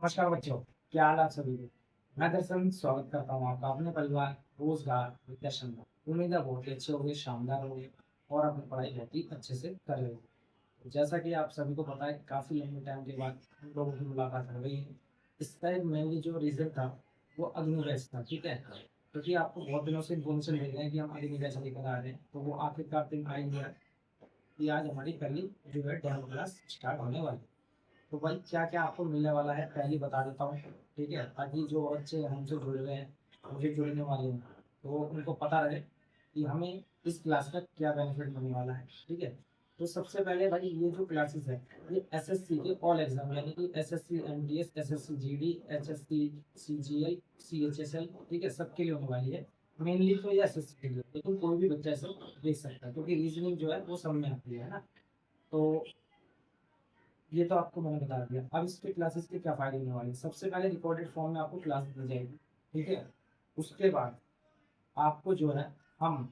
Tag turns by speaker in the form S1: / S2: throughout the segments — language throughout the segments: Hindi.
S1: नमस्कार बच्चों, क्या हाल आप सभी के। मैं दरअसल स्वागत करता हूँ आपका अपने परिवार रोजगार विद्याशन में। उम्मीद है बहुत ही अच्छे होंगे, शानदार होंगे और अपनी पढ़ाई बहुत ही अच्छे से कर रहे होंगे। जैसा कि आप सभी को पता है, काफी लंबे टाइम के बाद हम लोगों की मुलाकात हो गई है। इसका एक मेनली जो रीजन था वो अग्नि बैच था, ठीक है। क्योंकि आपको बहुत दिनों से इन्फॉर्मेशन मिल रहे हैं कि हम अग्नि बैच लेकर आ रहे हैं, तो वो आखिरकार दिन आ ही गया कि आज हमारी पहली जो है डेमो क्लास स्टार्ट होने वाली है। तो भाई क्या क्या आपको मिलने वाला है पहले बता देता हूँ, ठीक है, ताकि जो बच्चे हमसे जुड़ रहे हैं, मुझे जुड़ने वाले हैं, तो उनको पता रहे कि हमें इस क्लास का क्या बेनिफिट मिलने वाला है, ठीक है। तो सबसे पहले भाई ये जो क्लासेस है ये एसएससी के ऑल एग्जाम यानी कि SSC MTS, SSC GD, HSC CGL, CHSL, ठीक है, सबके लिए होने वाली है। मेनली तो ये एसएससी के लिए, लेकिन कोई भी बच्चा ऐसे देख सकता है क्योंकि रीजनिंग जो है वो सब में आती है ना। तो ये तो आपको मैंने बता दिया। अब इसके क्लासेस के क्या फायदे होने वाले हैं। सबसे पहले रिकॉर्डेड फॉर्म में आपको क्लास दी जाएगी, ठीक है। उसके बाद आपको जो है हम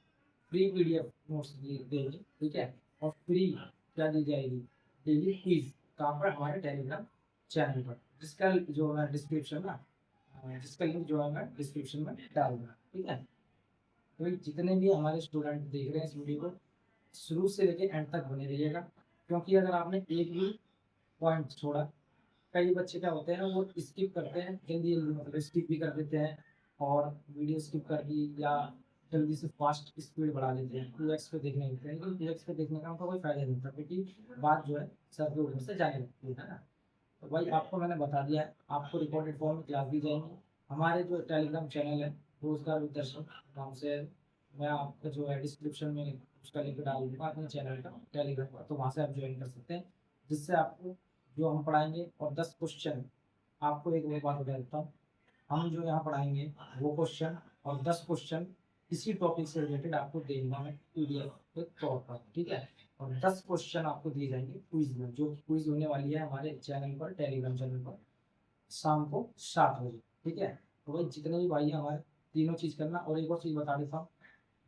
S1: फ्री पीडीएफ नोट्स देंगे, ठीक है। और फ्री क्या दी जाएगी, डेली क्विज। कहाँ पर, हमारे टेलीग्राम चैनल पर, जिसका जो है डिस्क्रिप्शन ना, जिसका लिंक जो है मैं डिस्क्रिप्शन में डाल दूंगा, ठीक है। तो जितने भी हमारे स्टूडेंट देख रहे हैं इस वीडियो को, शुरू से लेके एंड तक बने रहिएगा। क्योंकि अगर आपने एक भी पॉइंट छोड़ा, कई बच्चे क्या होते हैं वो स्किप करते हैं जल्दी जल्दी, मतलब स्किप भी कर देते हैं और वीडियो स्किप कर दी, या जल्दी से फास्ट स्पीड बढ़ा लेते हैं, 2x पे देखने लगते हैं। लेकिन 2x पे देखने का उनका कोई फायदा नहीं होता, क्योंकि बात जो है सर के ऊपर से जाने लगती है ना। तो भाई आपको मैंने बता दिया है, आपको रिकॉर्डेड फॉर्म में क्लास दी जाएंगी। हमारे जो टेलीग्राम चैनल है रोजगार विदर्शन नाम से, मैं आपका जो है डिस्क्रिप्शन में उसका लिंक डाल दूंगा अपने चैनल का टेलीग्राम का, तो वहाँ से आप ज्वाइन कर सकते हैं। जिससे आपको जो हम पढ़ाएंगे और 10 क्वेश्चन, आपको एक और बात बता देता हूँ, हम जो यहाँ पढ़ाएंगे वो क्वेश्चन और 10 क्वेश्चन इसी टॉपिक से रिलेटेड आपको देंगे मैं पीडीएफ के तौर पर, ठीक है। और 10 क्वेश्चन आपको दिए जाएंगे क्विज में, जो क्विज होने वाली है हमारे चैनल पर, टेलीग्राम चैनल पर, शाम को 7 बजे, ठीक है। तो भाई जितने भी भाई हैं हमारे, तीनों चीज़ करना। और एक और चीज़ बता देता हूँ,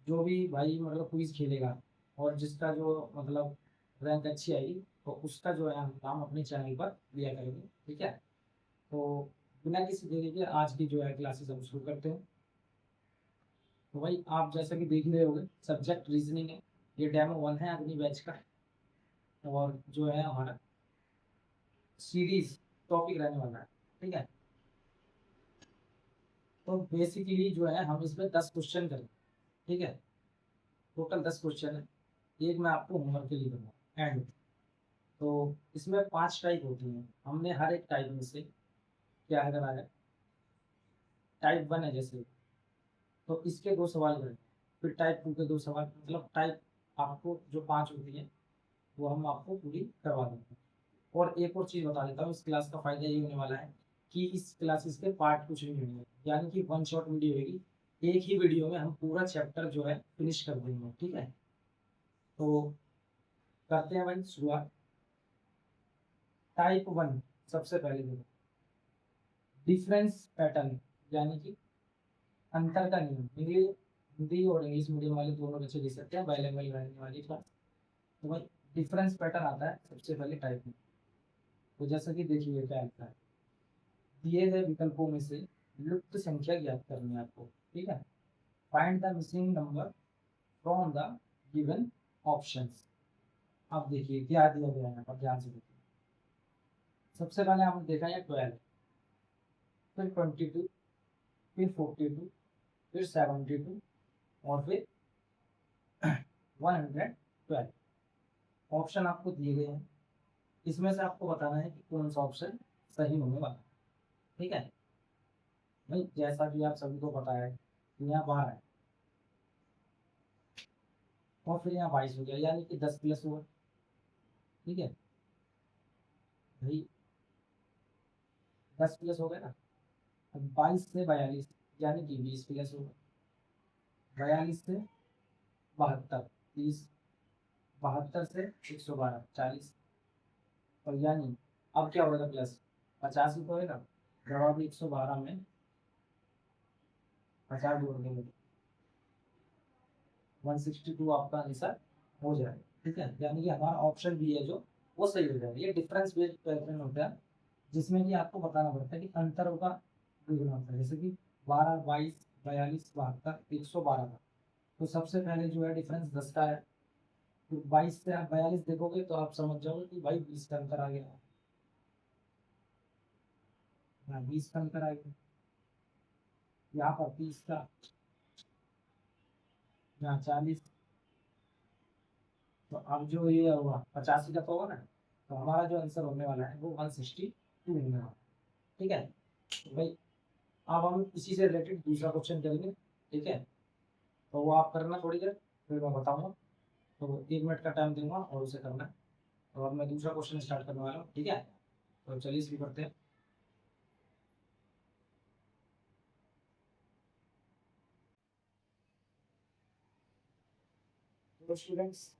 S1: जो भी भाई मतलब क्विज खेलेगा और जिसका जो मतलब रैंक अच्छी आएगी, तो उसका जो है हम नाम अपने चैनल पर दिया करेंगे, ठीक है। तो बिना किसी देरी के आज की जो है क्लासेस हम शुरू करते हैं। तो भाई आप जैसा कि देख ही रहे होंगे, सब्जेक्ट रीजनिंग है, ये डेमो 1 है अग्नि बैच का। और जो है हमारा सीरीज टॉपिक रहने वाला है, ठीक है। तो बेसिकली जो है हम इसमें 10 क्वेश्चन करेंगे, ठीक है। टोटल 10 क्वेश्चन है, एक मैं आपको होमवर्क के लिए दूंगा एंड। तो इसमें 5 टाइप होती हैं, हमने हर एक टाइप में से क्या है कराया। टाइप 1 है जैसे, तो इसके 2 सवाल करेंगे। फिर टाइप 2 के 2 सवाल, मतलब टाइप आपको जो 5 होती है वो हम आपको पूरी करवा देंगे। और एक और चीज़ बता देता हूँ, इस क्लास का फायदा ये होने वाला है कि इस क्लासेस के पार्ट कुछ नहीं होंगे, यानी कि वन शॉट वीडियो होगी। एक ही वीडियो में हम पूरा चैप्टर जो है फिनिश कर देंगे, ठीक है। तो करते हैं भाई शुरुआत। टाइप 1, सबसे पहले देखो, डिफरेंस पैटर्न, यानी कि अंतर का नियम। इंग्लिश, हिंदी और इंग्लिश मीडियम वाले दोनों बच्चे लिख सकते हैं, बाइलिंगुअल रहने वाली क्लास। तो भाई डिफरेंस पैटर्न आता है सबसे पहले टाइप में। तो जैसा कि देखिए क्या आता है, दिए गए विकल्पों में से लुप्त संख्या ज्ञात करनी है आपको, ठीक है। Find the missing number from the given options. अब देखिए क्या दिया गया है यहाँ पर, ध्यान से देखिए। सबसे पहले आपने देखा है 12, फिर 22, फिर 42, फिर 72 और फिर 112 ऑप्शन आपको दिए गए हैं। इसमें से आपको बताना है कि कौन सा ऑप्शन सही होने वाला है, ठीक है। भाई जैसा कि आप सभी को पता है, यहाँ 12 है और फिर यहाँ 22 हो गया, यानी कि 10 प्लस हुआ, ठीक है। भाई 10 प्लस हो गया ना। अब 22 से 42 यानी कि 20 प्लस होगा। 42 से 72 30, 72 से 112 40। और यानी अब क्या होगा प्लस, 50 ही तो होगा। जवाब 112 में 50 जोड़ देंगे, 162 आपका आंसर हो जाएगा, ठीक है। यानी कि हमारा ऑप्शन बी है जो वो सही हो जाएगा। ये डिफरेंस बेस्ड पैटर्न होता है, जिसमें कि आपको बताना पड़ता है कि अंतरों का दुगुना होता है, जैसे कि 12, 22, 42, 72, 112 का। तो सबसे पहले जो है डिफरेंस 10 का है। तो 22 से आप 42 देखोगे तो आप समझ जाओगे कि भाई 20 का अंतर आ गया। हाँ, 20 का अंतर आ गया। यहाँ पर 30 का, यहाँ 40। तो अब जो ये हुआ 85 का तो होगा ना, तो हमारा जो आंसर होने वाला है वो 162 होने वाला है। ठीक है, तो भाई अब हम इसी से रिलेटेड दूसरा क्वेश्चन करेंगे। ठीक है, तो वो आप करना थोड़ी देर, फिर मैं बताऊंगा। तो 1 मिनट का टाइम दूंगा और उसे करना है। और मैं दूसरा क्वेश्चन स्टार्ट करने वाला हूँ। ठीक है, तो चलिए शुरू करते हैं। तो स्टूडेंट्स,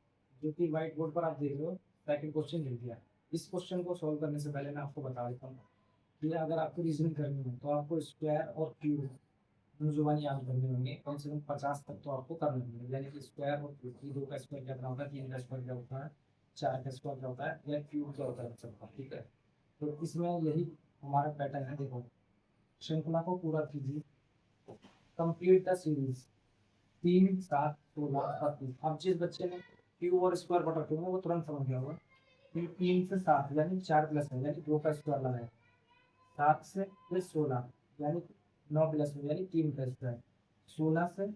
S1: जो कि व्हाइट बोर्ड पर आप देख रहे हो, सेकंड क्वेश्चन लिख दिया। इस क्वेश्चन को सॉल्व करने से पहले मैं आपको बता देता हूँ कि अगर आपको रीजनिंग करनी है तो आपको स्क्वायर और क्यूब दोनों जुबान याद करने होंगे। कम से कम 50 तक तो आपको करने होंगे, यानी कि स्क्वायर और क्यूब की, 2 का स्क्वायर कितना होता है, 3 का स्क्वायर क्या होता है, 4 का स्क्वायर क्या होता है, या क्यूब क्या होता है सबका। ठीक है, तो इसमें यही हमारा पैटर्न है। देखो, श्रृंखला को पूरा कीजिए, कंप्लीट द सीरीज। 3, 7, 16, 32। अब जिस बच्चे ने क्यूब और स्क्वायर पढ़ रखे होंगे वो तुरंत समझ गया होगा कि 3 से 7 यानी 4 प्लस है, यानी 2 का स्क्वायर लगा है। 7 से प्लस 16 यानी 9 प्लस में, यानी 3 का स्क्वायर। 16 से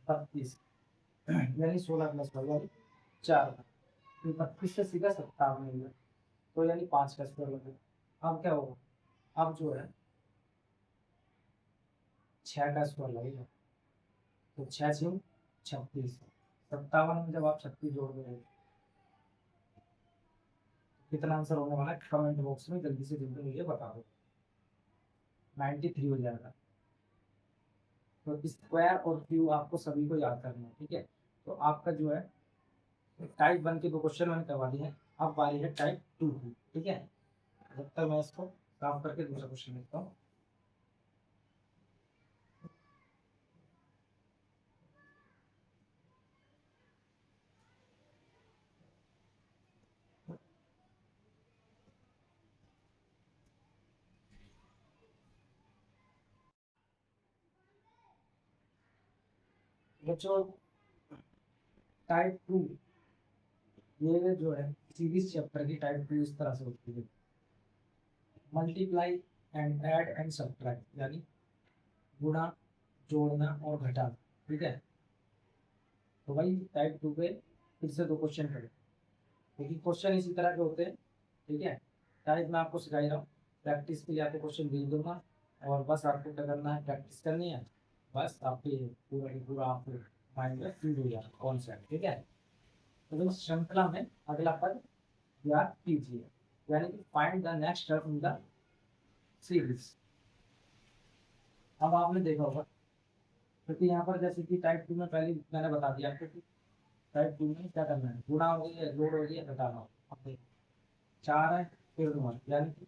S1: 32 यानी 16 प्लस 5 यानी 4 का। तो 32 से सीधा 57 मिल गया, तो यानी 5 का स्क्वायर लगेगा। अब क्या होगा, अब जो है 6 का स्क्वायर लगेगा। तो 6 6 36। 57 में जब आप 36 जोड़ दोगे कितना आंसर होने वाला है, कमेंट बॉक्स में जल्दी से जल्दी मुझे बता दो। 93 हो जाएगा। तो स्क्वायर और क्यू आपको सभी को याद करना है। ठीक है, तो आपका जो है टाइप 1 के 2 क्वेश्चन मैंने करवा दिए हैं। अब बारी है टाइप 2 की। ठीक है, जब तक मैं इसको काम करके दूसरा क्वेश्चन लिखता हूँ। बच्चों, टाइप 2 ये जो है सीरीज चैप्टर की टाइप 2 इस तरह से होती है। Multiply and add and subtract, यानी गुणा, जोड़ना और घटाना। ठीक है, तो भाई टाइप 2 पे फिर से 2 क्वेश्चन करें, क्योंकि क्वेश्चन इसी तरह के होते हैं। ठीक है, टाइप मैं आपको सिखा ही रहा हूँ। प्रैक्टिस के लिए आपको क्वेश्चन भेज दूंगा, और बस आपको क्या करना है, प्रैक्टिस करनी है। बस आपके पूरा की पूरा आपको माइंड में फीड हो जाए कॉन्सेप्ट। ठीक है, तो इस श्रृंखला में अगला पद याद कीजिए, यानी कि find the next term in the series. अब आपने देखा होगा, क्योंकि यहाँ पर जैसे कि टाइप 2 में पहले मैंने बता दिया आपको कि टाइप 2 में क्या करना है, गुणा हो गई है, जोड़ हो गई है, घटाना हो। अब देखो, 4 है, फिर 9 है, यानी कि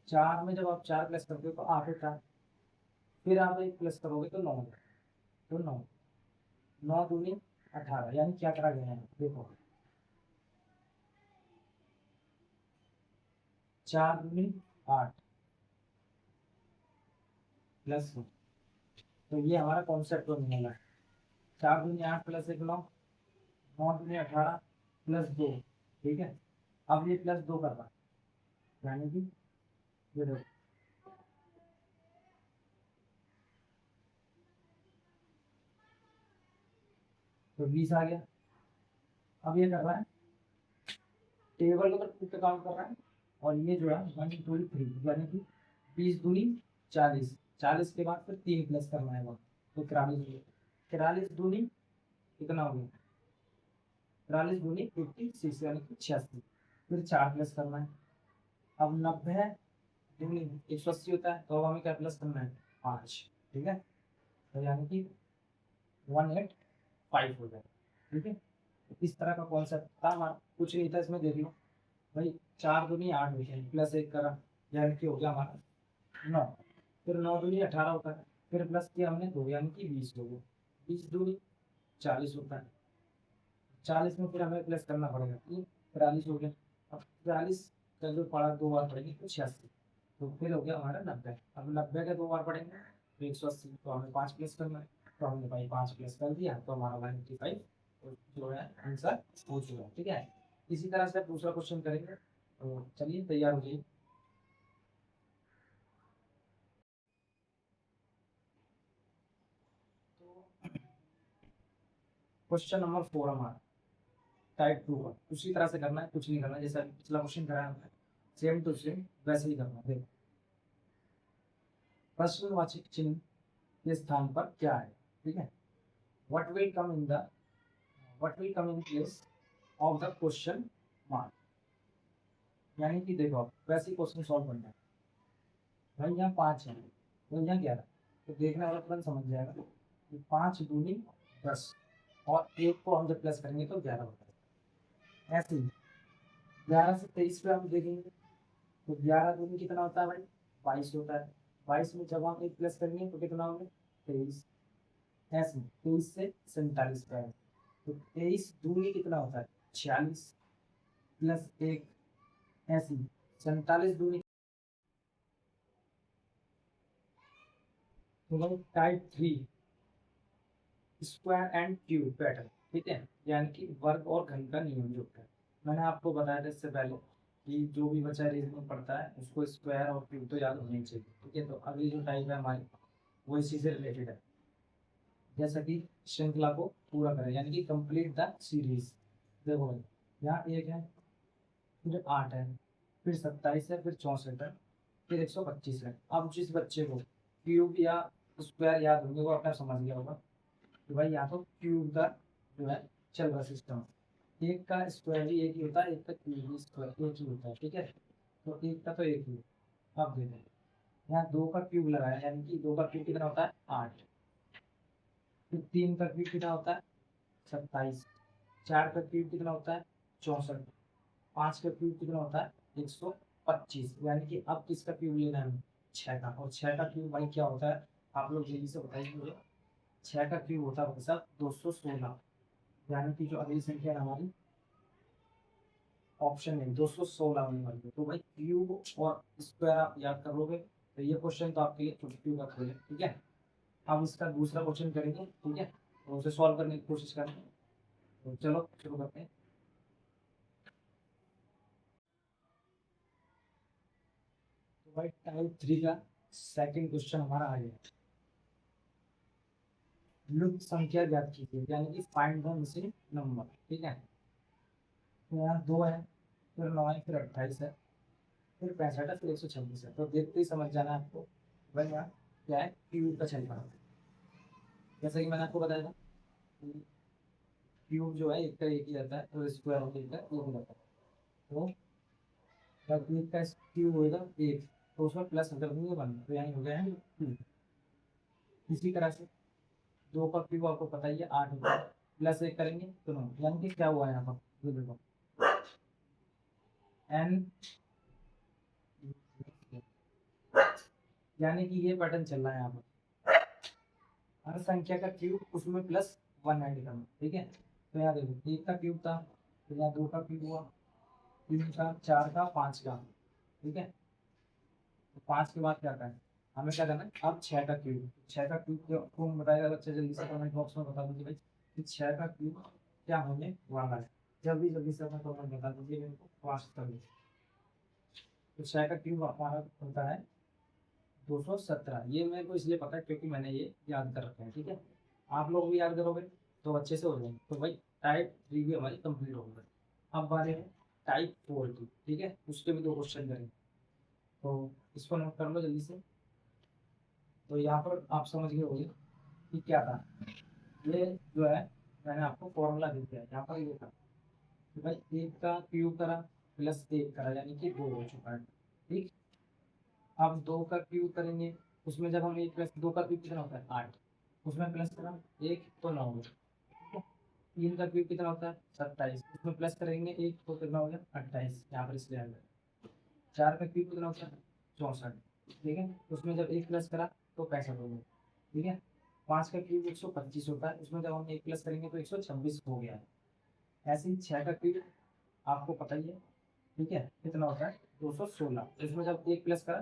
S1: 4 में जब आप 4 प्लस करते हो तो 8 होता है। फिर आप 1 प्लस करोगे तो 9 होगा। तो 9, 9 दूनी 18, यानी क्या करा गया है, देखो 4 दूनी 8 प्लस 9। तो ये हमारा कॉन्सेप्ट बनने वाला है। 4 दूनी 8 प्लस 1 9, 9 दूनी 18 प्लस 2। ठीक है, अब ये प्लस 2 कर रहा है, यानी कि ये देखो, तो 20 आ गया। अब ये कर रहा है, टेबल को तो पे काउंट कर रहा है, और ये जो है 1 2 3, यानी कि 20 दूनी 40, 40 के बाद फिर 3 प्लस करना है वहाँ, तो 43 हो गया। 43 दूनी कितना हो गया, 43 दूनी 56, यानी कि 86। फिर 4 प्लस करना है। अब 90 दूनी 180 होता है, तो अब हमें क्या प्लस करना है, 5। ठीक है, तो यानी कि 185 हो जाए। ठीक है, तो इस तरह का कॉन्सेप्ट था हमारा, कुछ नहीं था इसमें, देख लो भाई। 4 दूनी 8 हुई है, प्लस 1 करा, यानी कि हो गया हमारा 9। फिर 9 दूनी 18 होता है, फिर प्लस किया हमने 2, यानी कि 20 हो गया। 20 दूनी 40 होता है, 40 में फिर हमें प्लस करना पड़ेगा, ये 43 हो गया। अब 43 का जो पढ़ा 2 बार पढ़ेंगे तो 86, तो फिर हो गया हमारा 90। अब 90 का 2 बार पढ़ेंगे तो 180, तो हमें 5 प्लस करना है, तो हमने भाई 5 प्लस कर दिया, तो हमारा 95 जो है आंसर हो चुका है। ठीक है, इसी तरह से दूसरा क्वेश्चन करेंगे, तो चलिए तैयार हो जाइए। क्वेश्चन नंबर 4 हमारा टाइप 2 का उसी तरह से करना है, कुछ नहीं करना, जैसा पिछला क्वेश्चन कराया हमने सेम टू सेम वैसे ही करना है। देखो, प्रश्नवाचक चिन्ह के स्थान पर क्या है। ठीक है, what will come in the what will come in place of the question mark. यानी कि देखो, आप वैसे ही क्वेश्चन सॉल्व करना है। भाई यहाँ 5 है तो यहाँ 11, तो देखने वाला तुरंत समझ जाएगा कि 5 दूनी 10, और एक को हम जब प्लस करेंगे तो 11 होता है। ऐसे ही 11 से 23 पे हम देखेंगे, तो 11 दूनी कितना होता है भाई, 22 होता है। 22 में जब हम एक प्लस करेंगे तो कितना होगा, 23। ऐसे 23 से 47 पे है, तो 23 दूनी कितना होता है, 46 प्लस 1। ऐसे 47 दूनी, तो भाई type 3 square and cube pattern. ठीक है, यानी कि वर्ग और घन का नियम जो है, मैंने आपको बताया था इससे पहले कि जो भी बच्चा रीजनिंग पढ़ता है उसको स्क्वायर और क्यूब तो याद होनी चाहिए। ठीक है, तो अगली जो टाइप है हमारी वो इसी से रिलेटेड है। जैसा कि श्रृंखला को पूरा करें, यानी कि कंप्लीट द सीरीज। देखो भाई, यहाँ 1 है, फिर 8 है, फिर 27 है, फिर 64 है, फिर 125 है। अब जिस बच्चे को क्यूब या स्क्वायर याद होंगे वो अपना समझ गया होगा तो भाई यहाँ तो क्यूब का जो है चल रहा सिस्टम। एक का स्क्वायर भी एक ही होता है, एक का क्यूब भी स्क्वायर एक ही होता है। ठीक है, तो एक का तो एक ही। अब देखो, यहाँ 2 का क्यूब लगाया, यानी कि 2 का क्यूब कितना होता है, 8। फिर 3 का क्यूब कितना होता है, 27। 4 का क्यूब कितना होता है, 64। 5 का क्यूब कितना होता है, 125। यानी कि अब किसका क्यूब लेना है, 6 का। और 6 का क्यूब भाई क्या होता है, आप लोग जल्दी से बताइए मुझे। 6 का क्यूब होता है भाई साहब 216। यानी कि जो अगली संख्या है हमारी ऑप्शन है 216 होने वाली है। तो भाई क्यूब और स्क्वायर आप याद कर लोगे तो ये क्वेश्चन तो आपके लिए छोटी क्यूब का खेल है। ठीक है, अब इसका दूसरा क्वेश्चन करेंगे। ठीक है, तो उसे सॉल्व करने की कोशिश करेंगे, तो चलो शुरू करते हैं। तो भाई टाइप 3 का सेकंड क्वेश्चन हमारा आ गया, लुप्त संख्या ज्ञात कीजिए, यानी कि फाइंड द मिसिंग नंबर। ठीक है, तो यहाँ 2 है, फिर 9 है, फिर 28 है, फिर 65 है, फिर 126 है। तो देखते ही समझ जाना है आपको भाई यहाँ क्या है, क्यूब का चल रहा है। जैसे कि मैंने आपको बताया था, क्यूब जो है एक का एक ही रहता है, तो स्क्वायर होता है एक ही रहता है। तो जब एक का क्यूब होगा एक, तो उसमें प्लस कर देंगे 1, तो यहाँ हो गया है 2। इसी तरह से 2 का क्यूब आपको पता ही है 8 होता है, प्लस 1 करेंगे तो 9। यानी कि क्या हुआ है यहाँ पर, ये देखो एन, यानी कि ये पैटर्न चल रहा है यहाँ पर, हर संख्या का क्यूब उसमें प्लस 1 ऐड करना। ठीक है, तो यहाँ देखो 1 का क्यूब था, तो यहाँ 2 का क्यूब हुआ, 3 का, 4 का, 5 का। ठीक है, तो 5 के बाद क्या करना है, हमें क्या करना है, अब 6 का क्यूब। 6 का क्यूब कौन बताएगा बच्चे, जल्दी से कमेंट बॉक्स में बता दीजिए भाई कि 6 का क्यूब क्या होने वाला है। जल्दी जल्दी से अपना कमेंट बता दीजिए मेरे को फास्ट कर दीजिए। तो 6 का क्यूब हमारा होता है 217। ये मेरे को इसलिए पता है क्योंकि मैंने ये याद कर रखा है। ठीक है, आप लोग भी याद करोगे तो अच्छे से हो जाएंगे। तो भाई टाइप 3 भी हमारी कंप्लीट हो गई। अब बारे में टाइप 4 की। ठीक है, उसके भी 2 क्वेश्चन करेंगे, तो इसको नोट कर लो जल्दी से। तो यहाँ पर आप समझ गए होंगे कि क्या था, ये जो है मैंने आपको फॉर्मूला दे दिया है। यहाँ पर ये था कि भाई 1 का क्यूब करा प्लस 1 करा, यानी कि 2 हो चुका है। ठीक, अब 2 का क्यूब करेंगे, उसमें जब हम 1 प्लस 2 का क्यूब कितना होता है 8, उसमें प्लस करा 1 तो 9 हो गया। 3 का क्यूब कितना होता है 27, उसमें प्लस करेंगे 1 तो कितना हो गया 28, यहाँ पर इसलिए आ गया। 4 का क्यूब कितना होता है 64। ठीक है, उसमें जब 1 प्लस करा तो 65 हो गया। ठीक है, 5 का क्यूब 125 होता है, उसमें जब हम 1 प्लस करेंगे तो 126 हो गया है। ऐसे ही 6 का क्यूब आपको पता ही है, ठीक है, कितना होता है 216। इसमें जब एक प्लस करा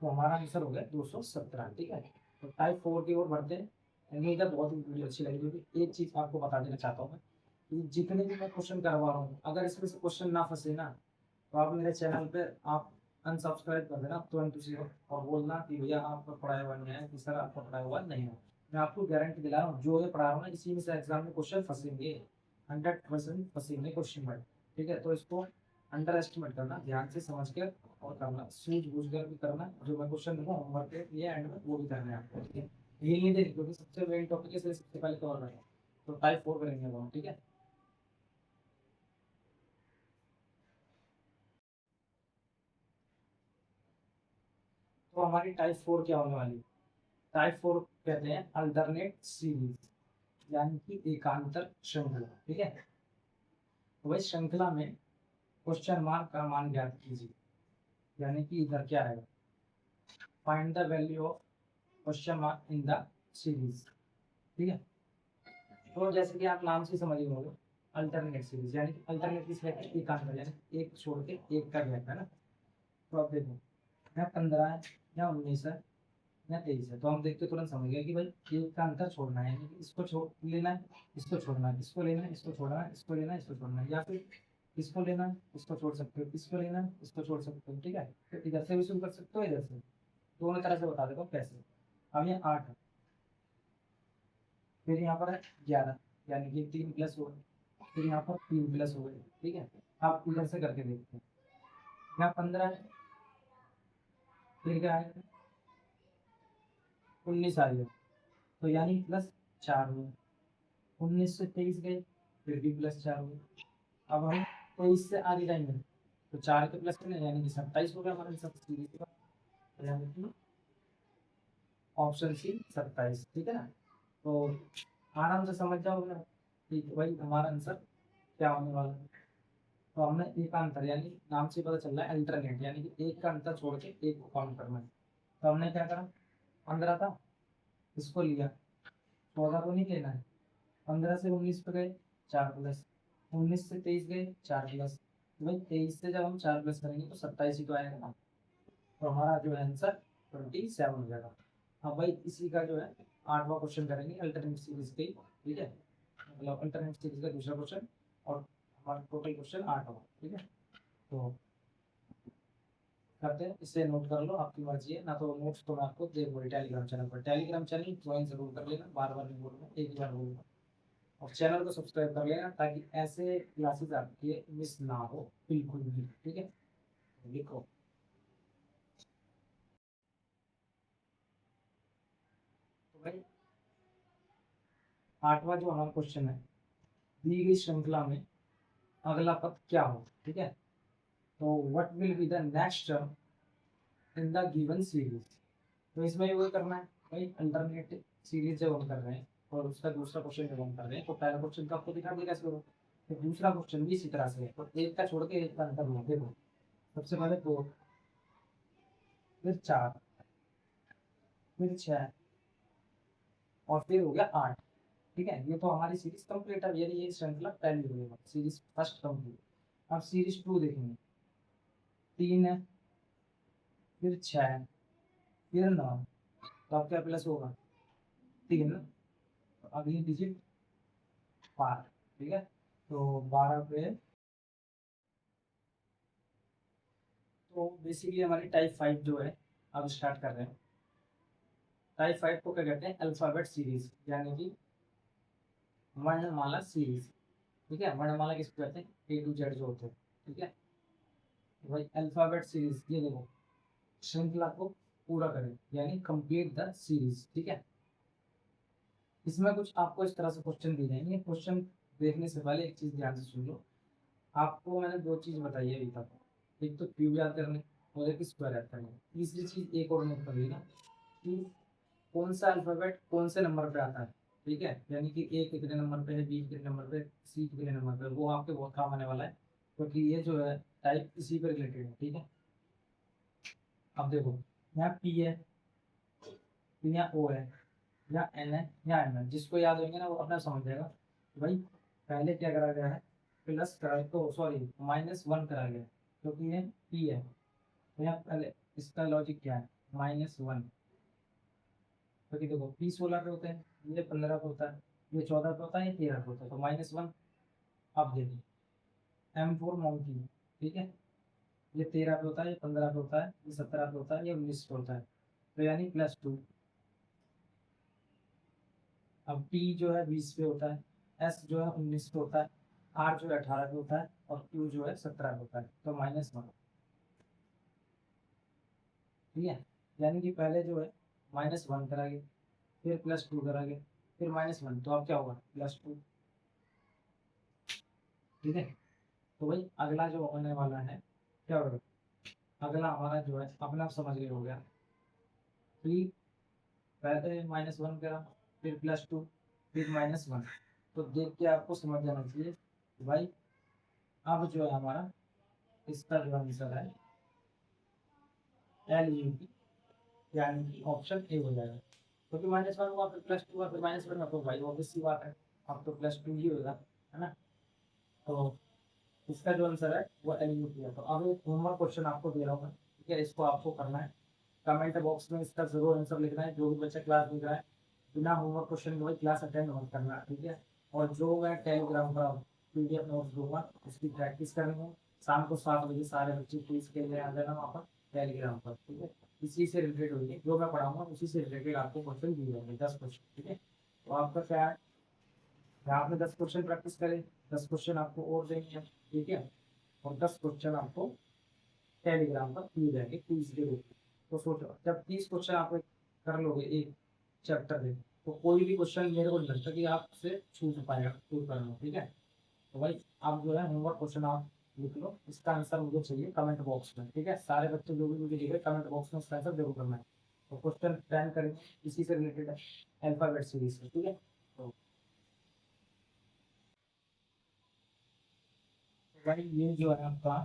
S1: तो हमारा आंसर हो गया 217। ठीक है, तो टाइप 4 की ओर बढ़ते हैं। उम्मीद है बहुत वीडियो अच्छी लगी, क्योंकि एक चीज आपको बता देना चाहता हूँ मैं कि जितने भी मैं क्वेश्चन करवा रहा हूँ, अगर इसमें से क्वेश्चन ना फंसे ना, तो आप मेरे चैनल पे आप अनसब्सक्राइब कर देना तुरंत उसी वक्त, और बोलना कि भैया आपका पढ़ाया हुआ नहीं है, कि सर आपका पढ़ाया हुआ नहीं है। मैं आपको गारंटी दिला रहा हूँ, जो ये पढ़ा रहा हूँ ना, इसी में से एग्जाम में क्वेश्चन फंसेंगे, 100% फंसेंगे क्वेश्चन में। ठीक है, तो इसको अंडर एस्टिमेट करना, ध्यान से समझ कर और करना, सूझ बूझ कर भी करना। जो मैं क्वेश्चन दूंगा होमवर्क के लिए एंड में, वो भी करना है आपको। ठीक है, ये नहीं देख, क्योंकि सबसे मेन टॉपिक है, इसलिए सबसे पहले कवर करेंगे। तो टाइप 4 करेंगे हम। ठीक है, तो हमारी टाइप 4 क्या होने वाली है? टाइप 4 कहते हैं अल्टरनेट सीरीज, यानी कि एकांतर श्रृंखला। ठीक है, तो वही श्रृंखला में क्वेश्चन मार्क का मान ज्ञात कीजिए, यानी कि इधर क्या आएगा, find the value of question mark in the series. ठीक है, तो जैसे कि आप नाम से समझ गए होंगे, अल्टरनेट सीरीज यानी कि अल्टरनेट किस रहता है, एकांतर, यानी एक छोड़ के एक का रहता है ना। तो आप देखो, या 15 है, या 19 है, या 23 है, तो हम देख के तुरंत समझ गए कि भाई एक का अंतर छोड़ना है, यानी कि इसको छोड़ लेना है, इसको छोड़ना है, इसको लेना है, इसको छोड़ना है, इसको लेना है, इसको छोड़ना है, या फिर इसको लेना है, इसको छोड़ सकते हो, इसको लेना है, इसको छोड़ सकते हो। ठीक है, तो इधर से भी शुरू कर सकते हो, इधर से, दोनों तरह से बता देता हूँ कैसे। अब ये 8 है, फिर यहाँ पर है 11, यानी कि 3 प्लस हो गए, फिर यहाँ पर 3 प्लस हो गए। ठीक है, आप इधर से करके देखते हैं, यहाँ 15 है, फिर क्या है 19 आ गया, तो यानी प्लस 4 हुए, 19 से 23 गए, फिर भी प्लस 4 हुए। अब हम 23 से आगे जाएंगे, तो 4 के प्लस करने, यानी कि 27 हो गया हमारे सब सीरीज का, तो यानी कि ऑप्शन सी 27। ठीक है ना, तो आराम से समझ जाओगे ना कि भाई हमारा आंसर क्या होने वाला है। तो हमने एक का अंतर, यानी नाम से पता चल रहा है अल्टरनेट, यानी कि एक का अंतर छोड़ के एक को काउंट करना है। तो हमने क्या करा, 15 था, इसको लिया, 14 को नहीं लेना है, 15 से 19 पे गए, 4 प्लस, 19 से 23 गए, 4 प्लस, तो भाई 23 से जब हम 4 प्लस करेंगे तो 27 ही तो आएगा ना। तो हमारा जो है आंसर 27 हो जाएगा। अब भाई इसी का जो है 8वां क्वेश्चन करेंगे अल्टरनेट सीरीज के। ठीक है, मतलब अल्टरनेट सीरीज का दूसरा क्वेश्चन, और हमारा टोटल क्वेश्चन 8 होगा। ठीक है, तो करते हैं, इसे नोट कर लो, आपकी मर्जी है ना, तो नोट्स तो मैं आपको दे दूंगा टेलीग्राम चैनल पर। टेलीग्राम चैनल ज्वाइन जरूर कर लेना, बार बार नहीं बोलूंगा, एक ही बार बोलूंगा। और चैनल को सब्सक्राइब कर लेना, ताकि ऐसे क्लासेस आपके मिस ना हो बिल्कुल भी। ठीक है, लिखो। तो भाई 8वां जो हमारा क्वेश्चन है, दी गई श्रृंखला में अगला पद क्या हो। ठीक है, तो what will be the next term in the given series. तो इसमें वो करना है भाई, अल्टरनेट सीरीज जब हम कर रहे हैं और उसका दूसरा क्वेश्चन जब हम कर रहे हैं, तो पहला क्वेश्चन तो आपको दिखा दिया कैसे होगा, तो दूसरा क्वेश्चन भी इसी तरह से है, तो एक का छोड़ के एक का अंतर हुआ। देखो, सबसे पहले 2, फिर 4, फिर 6, और फिर हो गया 8। ठीक है, ये तो हमारी सीरीज कंप्लीट है, ये श्रृंखला पहली हुई है, सीरीज फर्स्ट कंप्लीट। अब सीरीज 2 देखेंगे, 3 है, फिर 6 है, फिर 9, तो अब क्या प्लस होगा, 3, तो अगली डिजिट 12। ठीक है, तो 12 पे, तो बेसिकली हमारी टाइप 5 जो है, अब स्टार्ट कर रहे हैं। टाइप 5 को क्या कहते हैं, अल्फाबेट सीरीज, यानी कि वर्णमाला सीरीज। ठीक है, वर्णमाला किसको कहते हैं, A to Z जो होते हैं। ठीक है, तो भाई अल्फाबेट सीरीज, ये देखो, श्रृंखला को पूरा करें, यानी कंप्लीट द सीरीज। ठीक है, इसमें कुछ आपको इस तरह से क्वेश्चन दिए जाएंगे। क्वेश्चन देखने से पहले एक चीज ध्यान से सुन लो, आपको मैंने दो चीज बताई है अभी तक, एक तो क्यूब याद करने, और एक स्क्वायर याद करने। तीसरी चीज एक और नोट कर लेना कि कौन सा अल्फाबेट कौन से नंबर पे आता है। ठीक है, यानी कि ए कितने नंबर पे है, बी कितने नंबर पे, सी कितने नंबर पे, वो आपके बहुत काम आने वाला है, क्योंकि ये जो है टाइप इसी पे रिलेटेड है। ठीक है, अब देखो, यहाँ पी है, फिर यहाँ ओ है, या एन है, या एम है, जिसको याद होंगे ना वो अपना समझ जाएगा कि भाई पहले क्या करा गया है, प्लस करा, तो सॉरी, -1 करा गया है। क्योंकि ये पी है। तो यहाँ पहले इसका लॉजिक क्या है, -1, क्योंकि देखो पी 16 पे होते हैं, ये 15 पे होता है, ये 14 पे होता है, ये 13 पे होता है, तो -1। अब देखो M4 मोंकी, ठीक है, ये 13 पे होता है, ये 15 पे होता है, ये 17 पे होता है, ये 19 पे होता है, तो यानी +2। अब P जो है 20 पे होता है, S जो है 19 पे होता है, R जो है 18 पे होता है, और Q जो है 17 पे होता है, तो -1। ठीक है, यानी कि पहले जो है -1 कराएंगे, फिर +2 कराएंगे, फिर -1, तो अब क्या होगा, +2। ठीक है, तो भाई अगला जो होने वाला है क्या होगा, अगला हमारा जो है अपने आप समझ गए हो गया। फिर पहले -1 करा, फिर +2, फिर -1, तो देख के आपको समझ जाना चाहिए कि भाई अब जो है हमारा इसका जो आंसर है LUP, यानी कि ऑप्शन ए हो जाएगा, क्योंकि -1 हुआ फिर +2 हुआ फिर -1 हुआ, तो भाई ऑब्वियस सी बात है, अब तो +2 ही होगा, है ना। तो इसका जो आंसर है वो LUP है। तो अब एक होमवर्क क्वेश्चन आपको दे रहा हूँ मैं, ठीक है, इसको आपको करना है, कमेंट बॉक्स में इसका जरूर आंसर लिखना है, जो भी बच्चा क्लास देख रहा है बिना होमवर्क क्वेश्चन के भाई क्लास अटेंड मत करना, ठीक है। और जो मैं टेलीग्राम का PDF नोट्स दूंगा उसकी प्रैक्टिस करनी है, शाम को 7 बजे सारे बच्चे क्विज के लिए आ जाना वहाँ पर टेलीग्राम पर, ठीक है। इसी से रिलेटेड होगी जो मैं पढ़ाऊंगा, उसी से रिलेटेड आपको क्वेश्चन दिए जाएंगे, 10 क्वेश्चन, ठीक है। तो आपका क्या है, आपने 10 क्वेश्चन प्रैक्टिस करें, 10 क्वेश्चन आपको और देंगे, ठीक है, और 10 क्वेश्चन आपको टेलीग्राम पर दिए जाएंगे क्विज के रूप में। तो सोचो जब 30 क्वेश्चन आप कर लोगे एक चैप्टर में, तो कोई भी क्वेश्चन मेरे को नहीं लगता कि आपसे छूट पाएगा छूट करना, ठीक है। तो भाई आप जो है होमवर्क क्वेश्चन आप लिख लो, इसका आंसर मुझे चाहिए कमेंट बॉक्स में, ठीक है। सारे बच्चे जो भी मुझे लिख रहे कमेंट बॉक्स में इसका आंसर जरूर करना है। तो क्वेश्चन प्लान करेंगे इसी से रिलेटेड है, अल्फाबेट सीरीज से, ठीक है। तो भाई ये जो है आपका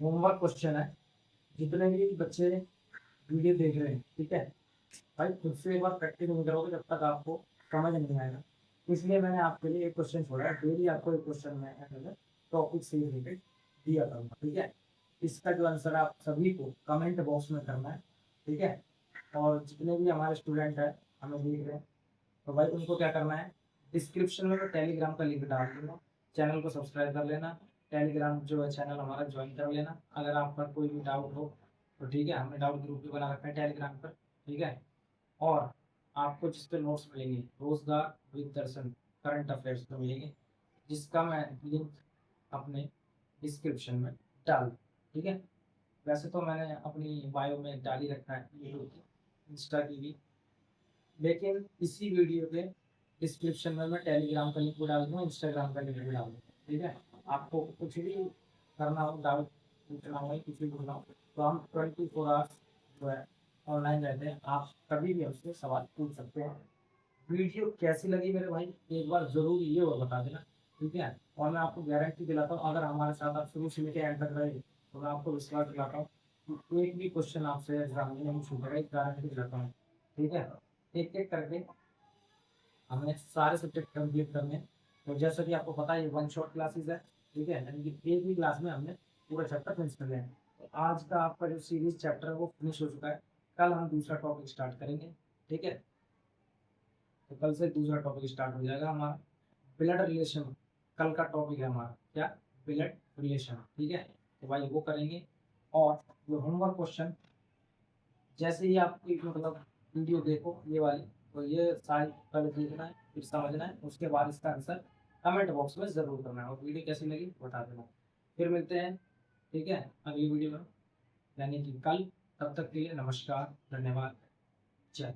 S1: होमवर्क क्वेश्चन है, जितने भी बच्चे वीडियो देख रहे हैं, ठीक है, भाई खुद से एक बार प्रैक्टिस नहीं करोगे जब तक आपको समझ नहीं आएगा। इसलिए मैंने आपके लिए एक क्वेश्चन छोड़ा है, डेली आपको एक क्वेश्चन मैं टॉपिक से रिलेटेड दिया करूँगा, ठीक है। इसका जो आंसर आप सभी को कमेंट बॉक्स में करना है, ठीक है। और जितने भी हमारे स्टूडेंट हैं हमें देख रहे हैं, तो भाई उनको क्या करना है, डिस्क्रिप्शन में मैं टेलीग्राम का लिंक डाल दूंगा, चैनल को सब्सक्राइब कर लेना, टेलीग्राम जो है चैनल हमारा ज्वाइन कर लेना। अगर आपका कोई भी डाउट हो तो ठीक है, हमने डाउट ग्रुप भी बना रखा है टेलीग्राम पर, ठीक है। और आपको जिस पे नोट्स मिलेंगे रोजगार विद दर्शन करंट अफेयर्स पे मिलेंगे, जिसका मैं लिंक अपने डिस्क्रिप्शन में डाल दूँ, ठीक है। वैसे तो मैंने अपनी बायो में डाल ही रखा है यूट्यूब की, इंस्टा की भी, लेकिन इसी वीडियो के डिस्क्रिप्शन में मैं टेलीग्राम का लिंक भी डाल दूँगा, इंस्टाग्राम का लिंक भी डाल दूँगा, ठीक है। आपको कुछ भी करना हो, डाउट पूछना हो, कुछ भी पूछना हो, तो हम 24 आवर्स जो है ऑनलाइन रहते हैं, आप कभी भी हमसे सवाल पूछ सकते हैं। वीडियो कैसी लगी मेरे भाई एक बार जरूर ये और बता देना, ठीक है। और मैं आपको गारंटी दिलाता हूँ अगर हमारे साथ आप शुरू से लेकर एंड तक रहे तो मैं आपको विश्वास दिलाता हूँ कि एक भी क्वेश्चन आपसे एग्जाम में नहीं छूटेगा, एक गारंटी दिलाता हूँ, ठीक है। एक एक करके हमने सारे सब्जेक्ट कंप्लीट करने हैं। तो जैसा कि आपको पता है ये वन शॉट क्लासेस है, ठीक है, यानी कि एक ही क्लास में हमने पूरा चैप्टर फिनिश कर लिया है। तो आज का आपका जो सीरीज चैप्टर है वो फिनिश हो चुका है, कल हम दूसरा टॉपिक स्टार्ट करेंगे, ठीक है। तो कल से दूसरा टॉपिक स्टार्ट हो जाएगा हमारा ब्लड रिलेशन, कल का टॉपिक है हमारा क्या, ब्लड रिलेशन, ठीक है। तो भाई वो करेंगे। और जो होमवर्क क्वेश्चन जैसे ही आप एक मतलब वीडियो देखो ये वाली, तो ये सारी पहले देखना है फिर समझना है, उसके बाद इसका आंसर कमेंट बॉक्स में जरूर करना है, और वीडियो कैसी लगी बता देना। फिर मिलते हैं, ठीक है, अगली वीडियो में, यानी कि कल। तब तक के लिए नमस्कार, धन्यवाद, जय।